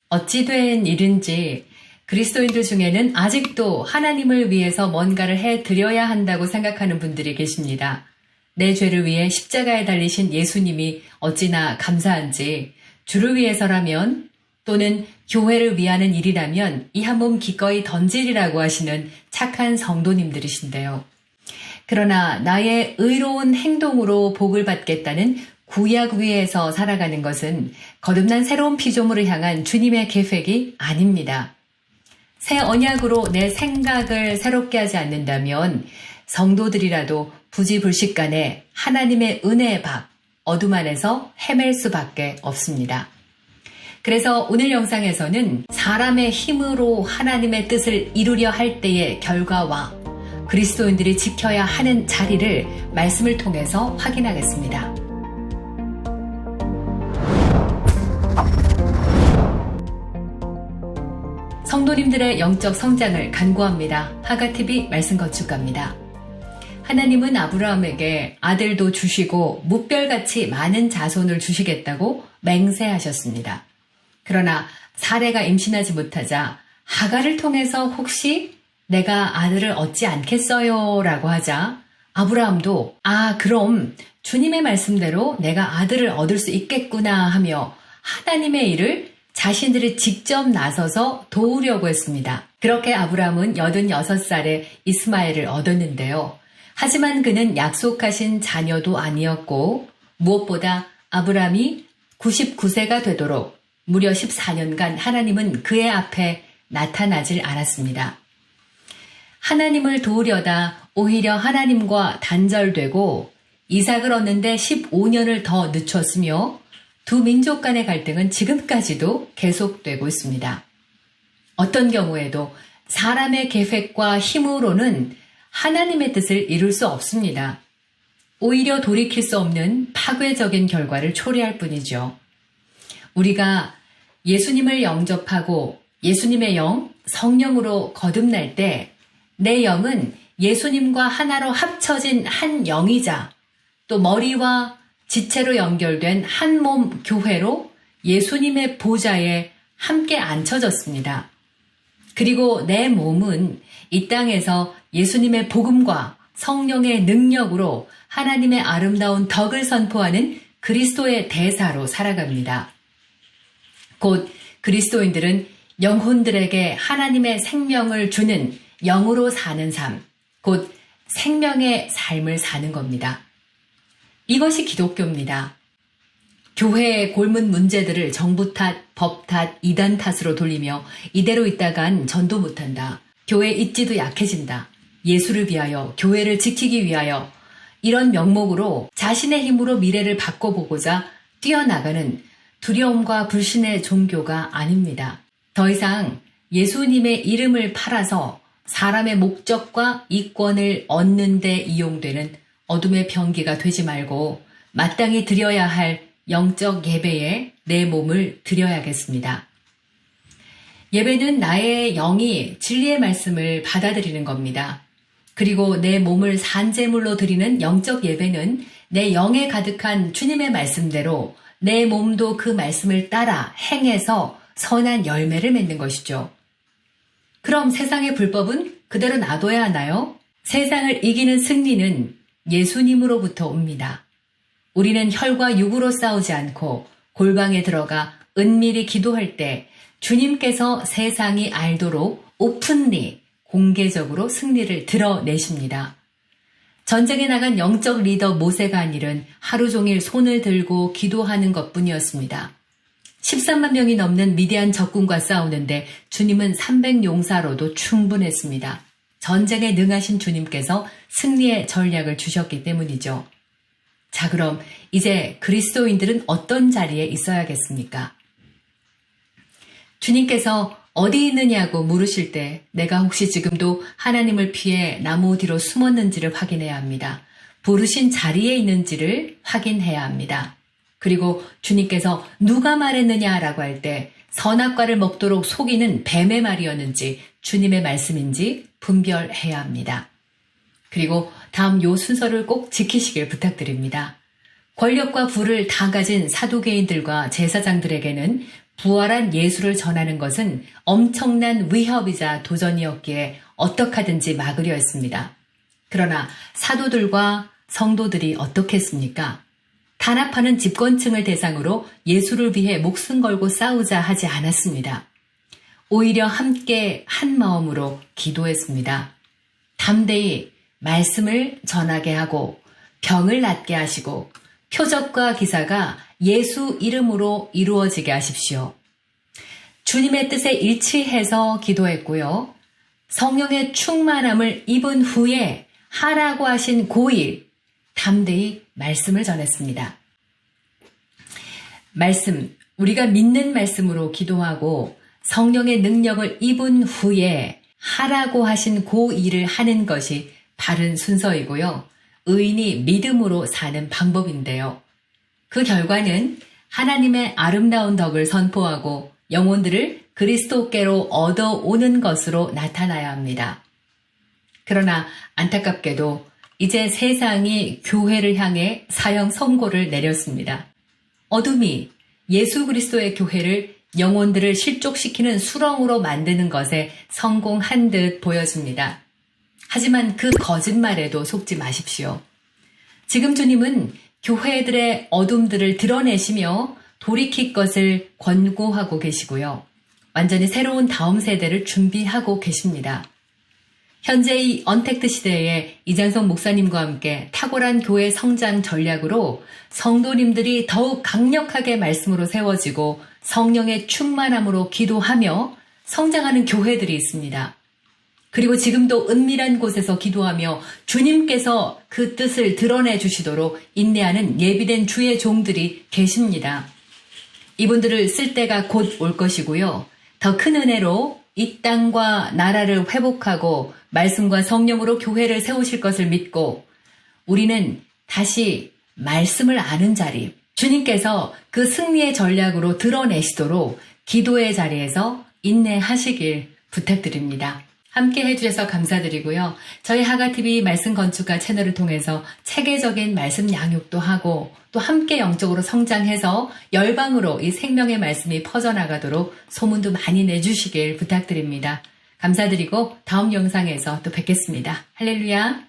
어찌 된 일인지 그리스도인들 중에는 아직도 하나님을 위해서 뭔가를 해드려야 한다고 생각하는 분들이 계십니다. 내 죄를 위해 십자가에 달리신 예수님이 어찌나 감사한지 주를 위해서라면 또는 교회를 위하는 일이라면 이 한 몸 기꺼이 던지리라고 하시는 착한 성도님들이신데요. 그러나 나의 의로운 행동으로 복을 받겠다는 구약 위에서 살아가는 것은 거듭난 새로운 피조물을 향한 주님의 계획이 아닙니다. 새 언약으로 내 생각을 새롭게 하지 않는다면 성도들이라도 부지불식간에 하나님의 은혜의 밖, 어둠 안에서 헤맬 수밖에 없습니다. 그래서 오늘 영상에서는 사람의 힘으로 하나님의 뜻을 이루려 할 때의 결과와 그리스도인들이 지켜야 하는 자리를 말씀을 통해서 확인하겠습니다. 성도님들의 영적 성장을 간구합니다. 하가TV 말씀 건축가입니다. 하나님은 아브라함에게 아들도 주시고 무별같이 많은 자손을 주시겠다고 맹세하셨습니다. 그러나 사레가 임신하지 못하자 하가를 통해서 혹시 내가 아들을 얻지 않겠어요? 라고 하자 아브라함도 그럼 주님의 말씀대로 내가 아들을 얻을 수 있겠구나 하며 하나님의 일을 자신들이 직접 나서서 도우려고 했습니다. 그렇게 아브라함은 86살에 이스마엘을 얻었는데요. 하지만 그는 약속하신 자녀도 아니었고 무엇보다 아브라함이 99세가 되도록 무려 14년간 하나님은 그의 앞에 나타나질 않았습니다. 하나님을 도우려다 오히려 하나님과 단절되고 이삭을 얻는데 15년을 더 늦췄으며 두 민족 간의 갈등은 지금까지도 계속되고 있습니다. 어떤 경우에도 사람의 계획과 힘으로는 하나님의 뜻을 이룰 수 없습니다. 오히려 돌이킬 수 없는 파괴적인 결과를 초래할 뿐이죠. 우리가 예수님을 영접하고 예수님의 영, 성령으로 거듭날 때 내 영은 예수님과 하나로 합쳐진 한 영이자 또 머리와 지체로 연결된 한 몸 교회로 예수님의 보좌에 함께 앉혀졌습니다. 그리고 내 몸은 이 땅에서 예수님의 복음과 성령의 능력으로 하나님의 아름다운 덕을 선포하는 그리스도의 대사로 살아갑니다. 곧 그리스도인들은 영혼들에게 하나님의 생명을 주는 영으로 사는 삶, 곧 생명의 삶을 사는 겁니다. 이것이 기독교입니다. 교회의 골문 문제들을 정부 탓, 법 탓, 이단 탓으로 돌리며 이대로 있다간 전도 못한다. 교회 입지도 약해진다. 예수를 위하여, 교회를 지키기 위하여 이런 명목으로 자신의 힘으로 미래를 바꿔보고자 뛰어나가는 두려움과 불신의 종교가 아닙니다. 더 이상 예수님의 이름을 팔아서 사람의 목적과 이권을 얻는 데 이용되는 어둠의 병기가 되지 말고 마땅히 드려야 할 영적 예배에 내 몸을 드려야겠습니다. 예배는 나의 영이 진리의 말씀을 받아들이는 겁니다. 그리고 내 몸을 산제물로 드리는 영적 예배는 내 영에 가득한 주님의 말씀대로 내 몸도 그 말씀을 따라 행해서 선한 열매를 맺는 것이죠. 그럼 세상의 불법은 그대로 놔둬야 하나요? 세상을 이기는 승리는 예수님으로부터 옵니다. 우리는 혈과 육으로 싸우지 않고 골방에 들어가 은밀히 기도할 때 주님께서 세상이 알도록 오픈리, 공개적으로 승리를 드러내십니다. 전쟁에 나간 영적 리더 모세가 한 일은 하루 종일 손을 들고 기도하는 것뿐이었습니다. 13만 명이 넘는 미디안 적군과 싸우는데 주님은 300용사로도 충분했습니다. 전쟁에 능하신 주님께서 승리의 전략을 주셨기 때문이죠. 자, 그럼 이제 그리스도인들은 어떤 자리에 있어야겠습니까? 주님께서 어디 있느냐고 물으실 때 내가 혹시 지금도 하나님을 피해 나무 뒤로 숨었는지를 확인해야 합니다. 부르신 자리에 있는지를 확인해야 합니다. 그리고 주님께서 누가 말했느냐라고 할 때 선악과를 먹도록 속이는 뱀의 말이었는지 주님의 말씀인지 분별해야 합니다. 그리고 다음 요 순서를 꼭 지키시길 부탁드립니다. 권력과 부를 다 가진 사두개인들과 제사장들에게는 부활한 예수를 전하는 것은 엄청난 위협이자 도전이었기에 어떡하든지 막으려 했습니다. 그러나 사도들과 성도들이 어떻게 했습니까? 탄압하는 집권층을 대상으로 예수를 위해 목숨 걸고 싸우자 하지 않았습니다. 오히려 함께 한 마음으로 기도했습니다. 담대히 말씀을 전하게 하고 병을 낫게 하시고 표적과 기사가 예수 이름으로 이루어지게 하십시오. 주님의 뜻에 일치해서 기도했고요. 성령의 충만함을 입은 후에 하라고 하신 그 일, 담대히 말씀을 전했습니다. 말씀, 우리가 믿는 말씀으로 기도하고 성령의 능력을 입은 후에 하라고 하신 그 일을 하는 것이 바른 순서이고요. 의인이 믿음으로 사는 방법인데요. 그 결과는 하나님의 아름다운 덕을 선포하고 영혼들을 그리스도께로 얻어오는 것으로 나타나야 합니다. 그러나 안타깝게도 이제 세상이 교회를 향해 사형 선고를 내렸습니다. 어둠이 예수 그리스도의 교회를 영혼들을 실족시키는 수렁으로 만드는 것에 성공한 듯 보여집니다. 하지만 그 거짓말에도 속지 마십시오. 지금 주님은 교회들의 어둠들을 드러내시며 돌이킬 것을 권고하고 계시고요. 완전히 새로운 다음 세대를 준비하고 계십니다. 현재 이 언택트 시대에 이장성 목사님과 함께 탁월한 교회 성장 전략으로 성도님들이 더욱 강력하게 말씀으로 세워지고 성령의 충만함으로 기도하며 성장하는 교회들이 있습니다. 그리고 지금도 은밀한 곳에서 기도하며 주님께서 그 뜻을 드러내 주시도록 인내하는 예비된 주의 종들이 계십니다. 이분들을 쓸 때가 곧 올 것이고요. 더 큰 은혜로 이 땅과 나라를 회복하고 말씀과 성령으로 교회를 세우실 것을 믿고 우리는 다시 말씀을 아는 자리, 주님께서 그 승리의 전략으로 드러내시도록 기도의 자리에서 인내하시길 부탁드립니다. 함께 해주셔서 감사드리고요. 저희 하가TV 말씀 건축가 채널을 통해서 체계적인 말씀 양육도 하고 또 함께 영적으로 성장해서 열방으로 이 생명의 말씀이 퍼져나가도록 소문도 많이 내주시길 부탁드립니다. 감사드리고 다음 영상에서 또 뵙겠습니다. 할렐루야.